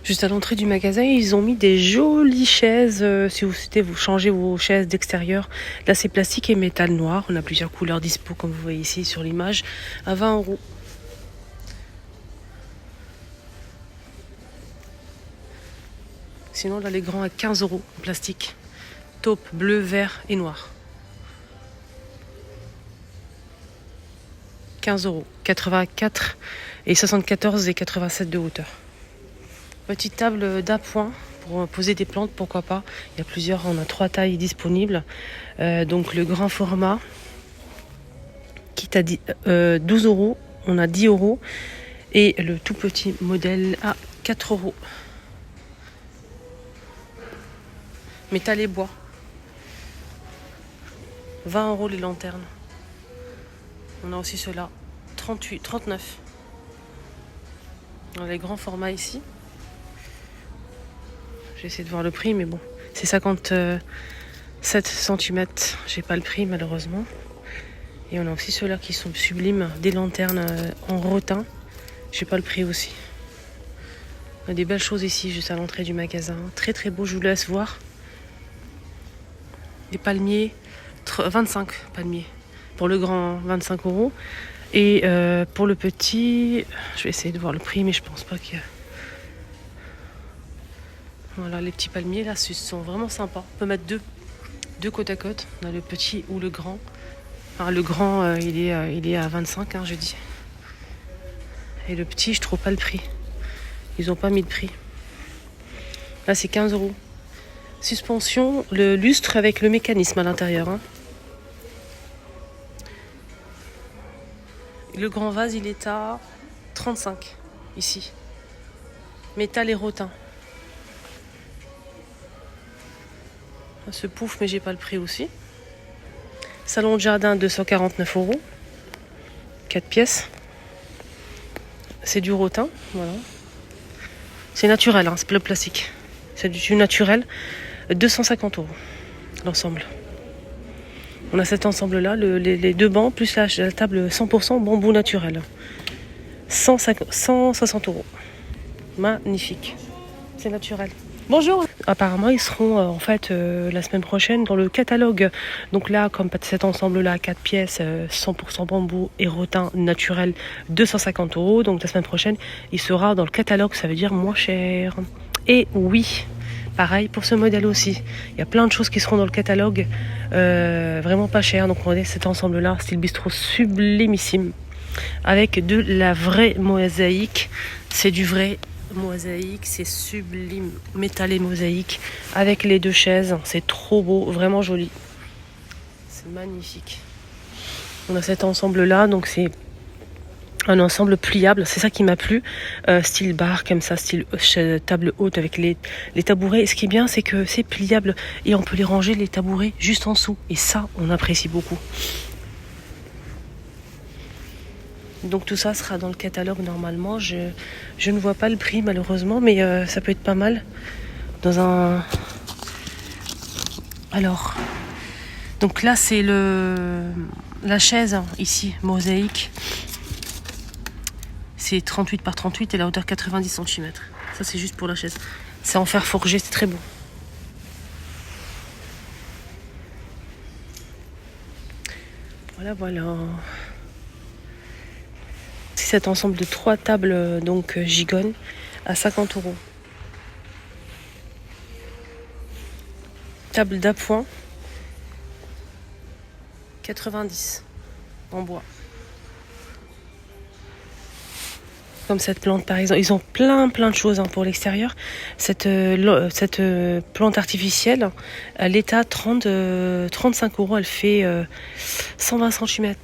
Juste à l'entrée du magasin, ils ont mis des jolies chaises. Si vous souhaitez vous changer vos chaises d'extérieur, là c'est plastique et métal noir. On a plusieurs couleurs dispo comme vous voyez ici sur l'image à 20 €. Sinon là les grands à 15 € en plastique. Taupe, bleu, vert et noir. 15 €. 84 et 74 et 87 de hauteur. Petite table d'appoint pour poser des plantes, pourquoi pas. Il y a plusieurs, on a 3 tailles disponibles. Donc le grand format, quitte à 12 €, on a 10 €. Et le tout petit modèle à 4 €. Métal et bois. 20 € les lanternes. On a aussi ceux-là. 38, 39. On a les grands formats ici. J'ai essayé de voir le prix, mais bon. C'est 57 cm. J'ai pas le prix, malheureusement. Et on a aussi ceux-là qui sont sublimes. Des lanternes en rotin. J'ai pas le prix aussi. On a des belles choses ici, juste à l'entrée du magasin. Très très beau, je vous laisse voir. Des palmiers. 25 palmiers. Pour le grand, 25 €. Et pour le petit, je vais essayer de voir le prix, mais je pense pas qu'il y a... Voilà, les petits palmiers là, ce sont vraiment sympas. On peut mettre deux côte à côte. On a le petit ou le grand. Alors, le grand, il est à 25, je dis. Et le petit, je trouve pas le prix. Ils ont pas mis de prix. Là, c'est 15 €. Suspension, le lustre avec le mécanisme à l'intérieur. Le grand vase, il est à 35, ici. Métal et rotin. Ce pouf, mais j'ai pas le prix aussi. Salon de jardin, 249 €. 4 pièces. C'est du rotin, voilà. C'est naturel, c'est pas le plastique. C'est du naturel. 250 € l'ensemble. On a cet ensemble-là, les deux bancs, plus la table 100% bambou naturel. 160 €. Magnifique. C'est naturel. Bonjour. Apparemment, ils seront en fait la semaine prochaine dans le catalogue. Donc là, comme cet ensemble-là, 4 pièces, 100% bambou et rotin naturel, 250 €. Donc la semaine prochaine, il sera dans le catalogue, ça veut dire moins cher. Et oui, pareil pour ce modèle aussi. Il y a plein de choses qui seront dans le catalogue, vraiment pas cher. Donc on a cet ensemble-là, style bistrot sublimissime, avec de la vraie mosaïque. C'est du vrai mosaïque, c'est sublime, métal et mosaïque, avec les deux chaises. C'est trop beau, vraiment joli. C'est magnifique. On a cet ensemble-là, donc c'est un ensemble pliable, c'est ça qui m'a plu, style bar comme ça, style table haute avec les tabourets. Et ce qui est bien, c'est que c'est pliable et on peut les ranger, les tabourets, juste en dessous. Et ça, on apprécie beaucoup. Donc tout ça sera dans le catalogue normalement. Je ne vois pas le prix malheureusement, mais ça peut être pas mal. Dans un... Alors, donc là c'est la chaise ici, mosaïque. C'est 38 par 38 et la hauteur 90 cm. Ça c'est juste pour la chaise. C'est en fer forgé, c'est très beau. Voilà. C'est cet ensemble de 3 tables donc gigogne à 50 €. Table d'appoint 90 en bois. Comme cette plante par exemple, ils ont plein de choses pour l'extérieur. Cette plante artificielle, elle est à 35 €, elle fait 120 cm.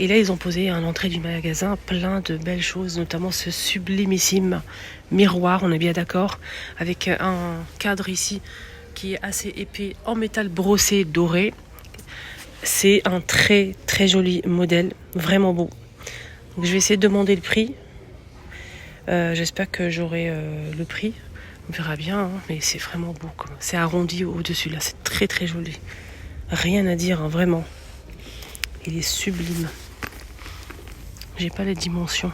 Et là ils ont posé à l'entrée du magasin plein de belles choses, notamment ce sublimissime miroir, on est bien d'accord, avec un cadre ici qui est assez épais en métal brossé doré. C'est un très très joli modèle, vraiment beau. Donc je vais essayer de demander le prix. J'espère que j'aurai le prix. On verra bien, mais c'est vraiment beau. C'est arrondi au-dessus là, c'est très très joli. Rien à dire, vraiment. Il est sublime. J'ai pas les dimensions.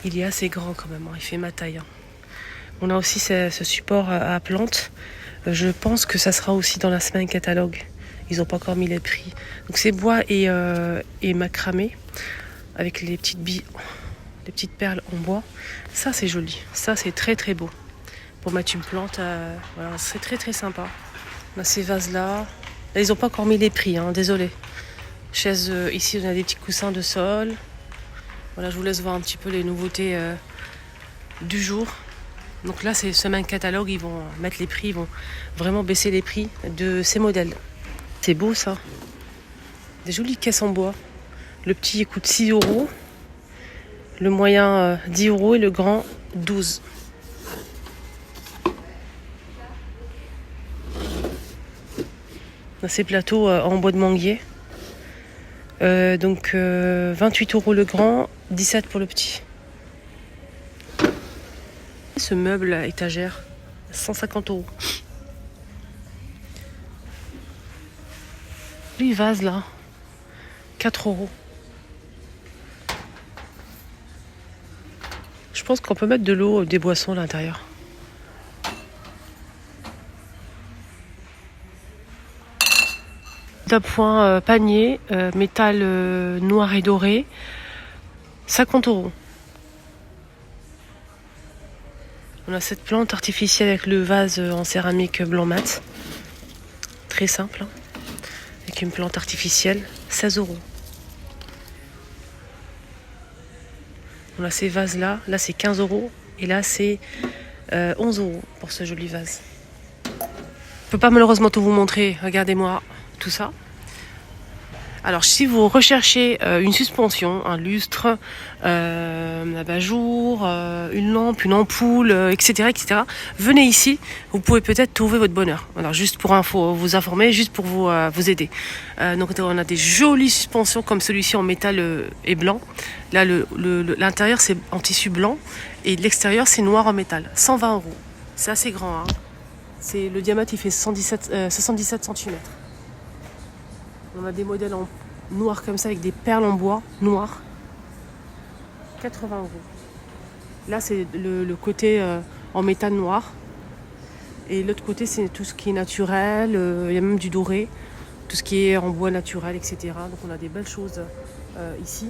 Il est assez grand quand même, il fait ma taille. On a aussi ce support à plantes. Je pense que ça sera aussi dans la semaine catalogue. Ils n'ont pas encore mis les prix. Donc c'est bois et macramé avec les petites billes, les petites perles en bois. Ça c'est joli. Ça c'est très très beau. Pour mettre une plante, voilà, c'est très très sympa. On a ces vases là. Là ils n'ont pas encore mis les prix, hein, désolé. Chaise, ici on a des petits coussins de sol. Voilà, je vous laisse voir un petit peu les nouveautés du jour. Donc là c'est semaine catalogue, ils vont mettre les prix, ils vont vraiment baisser les prix de ces modèles. C'est beau ça. Des jolies caisses en bois. Le petit coûte 6 €. Le moyen 10 € et le grand 12. Dans ces plateaux en bois de manguier. Donc 28 € le grand, 17 pour le petit. Ce meuble à étagère, 150 €. Lui vase là, 4 €. Je pense qu'on peut mettre de l'eau, des boissons à l'intérieur. D'appoint panier, métal noir et doré, 50 €. On a cette plante artificielle avec le vase en céramique blanc mat. Très simple. Hein. Avec une plante artificielle, 16 €. On a ces vases là. Là c'est 15 €. Et là c'est 11 € pour ce joli vase. Je ne peux pas malheureusement tout vous montrer. Regardez-moi tout ça. Alors si vous recherchez une suspension, un lustre, un abat-jour, une lampe, une ampoule, etc., venez ici, vous pouvez peut-être trouver votre bonheur. Alors juste pour vous informer, juste pour vous aider. Donc on a des jolies suspensions comme celui-ci en métal et blanc. Là l'intérieur c'est en tissu blanc et l'extérieur c'est noir en métal. 120 €. C'est assez grand. Hein. Le diamètre il fait 77 cm. On a des modèles en noir comme ça avec des perles en bois noir. 80 €. Là c'est le côté en métal noir. Et l'autre côté c'est tout ce qui est naturel. Il y a même du doré. Tout ce qui est en bois naturel, etc. Donc on a des belles choses ici.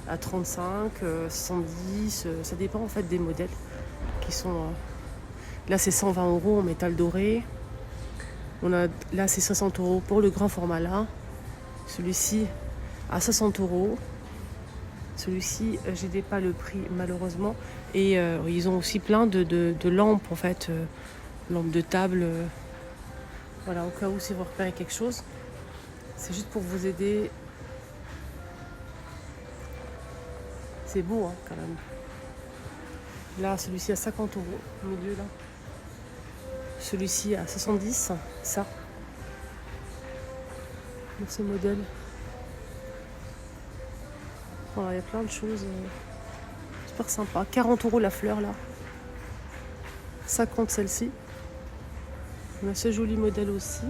À 35, 70. Ça dépend en fait des modèles qui sont... Là c'est 120 € en métal doré. Là c'est 60 € pour le grand format là. Celui-ci à 60 €. Celui-ci, j'ai pas le prix malheureusement. Et ils ont aussi plein de lampes en fait. Lampes de table. Voilà, au cas où si vous repérez quelque chose. C'est juste pour vous aider. C'est beau hein, quand même. Là, celui-ci à 50 € au milieu là. Celui-ci à 70, ça. Dans ce modèle. Voilà, il y a plein de choses super sympa. 40 € la fleur là. 50 celle-ci. On a ce joli modèle aussi.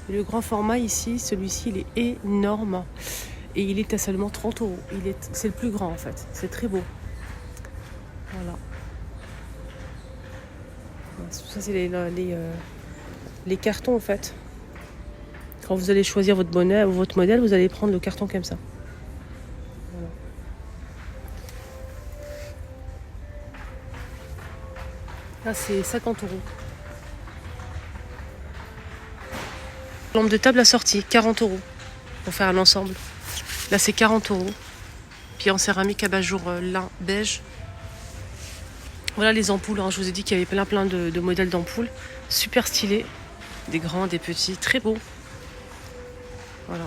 Et le grand format ici, celui-ci, il est énorme. Et il est à seulement 30 €. C'est le plus grand en fait. C'est très beau. Voilà. Ça, c'est les cartons en fait. Quand vous allez choisir votre modèle, vous allez prendre le carton comme ça. Voilà. Là, c'est 50 €. Lampe de table assortie, 40 € pour faire un ensemble. Là, c'est 40 €. Puis en céramique abat-jour lin beige. Voilà les ampoules. Hein. Je vous ai dit qu'il y avait plein de modèles d'ampoules. Super stylés. Des grands, des petits. Très beaux. Voilà.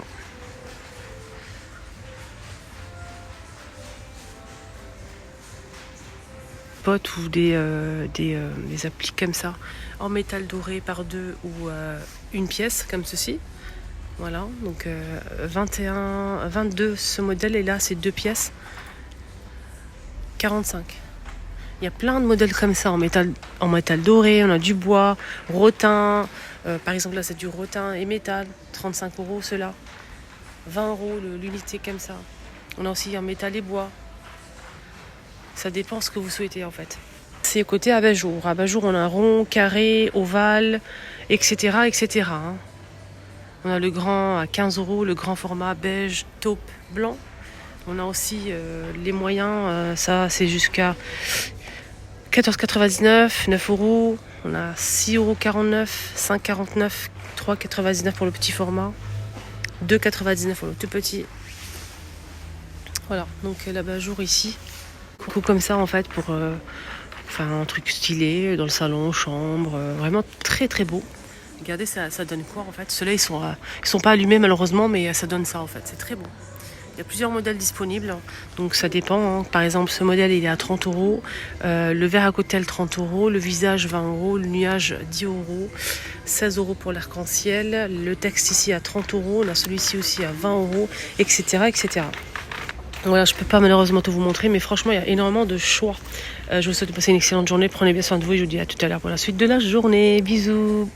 Potes ou des applis comme ça. En métal doré par deux ou une pièce comme ceci. Voilà. Donc 22 ce modèle. Et là, c'est 2 pièces. 45. Il y a plein de modèles comme ça en métal doré, on a du bois, rotin. Par exemple là c'est du rotin et métal, 35 € ceux-là. 20 € l'unité comme ça. On a aussi en métal et bois. Ça dépend ce que vous souhaitez en fait. C'est côté abat-jour. Abat-jour, on a rond, carré, ovale, etc. etc. hein. On a le grand à 15 €, le grand format beige, taupe, blanc. On a aussi les moyens, ça c'est jusqu'à 14,99, 9 €. On a 6,49 €, 5,49 €, 3,99 € pour le petit format, 2,99 € pour le tout petit. Voilà, donc l'abat-jour ici. Coucou comme ça en fait pour faire un truc stylé dans le salon, chambre, vraiment très très beau. Regardez, ça donne quoi en fait? Ceux-là ils sont pas allumés malheureusement, mais ça donne ça en fait, c'est très beau. Il y a plusieurs modèles disponibles, donc ça dépend. Par exemple, ce modèle il est à 30 €, le verre à cocktail 30 €, le visage 20 €, le nuage 10 €, 16 € pour l'arc-en-ciel, le texte ici à 30 €, on a celui-ci aussi à 20 €, etc. etc. Voilà, je peux pas malheureusement tout vous montrer, mais franchement, il y a énormément de choix. Je vous souhaite de passer une excellente journée, prenez bien soin de vous et je vous dis à tout à l'heure pour la suite de la journée. Bisous.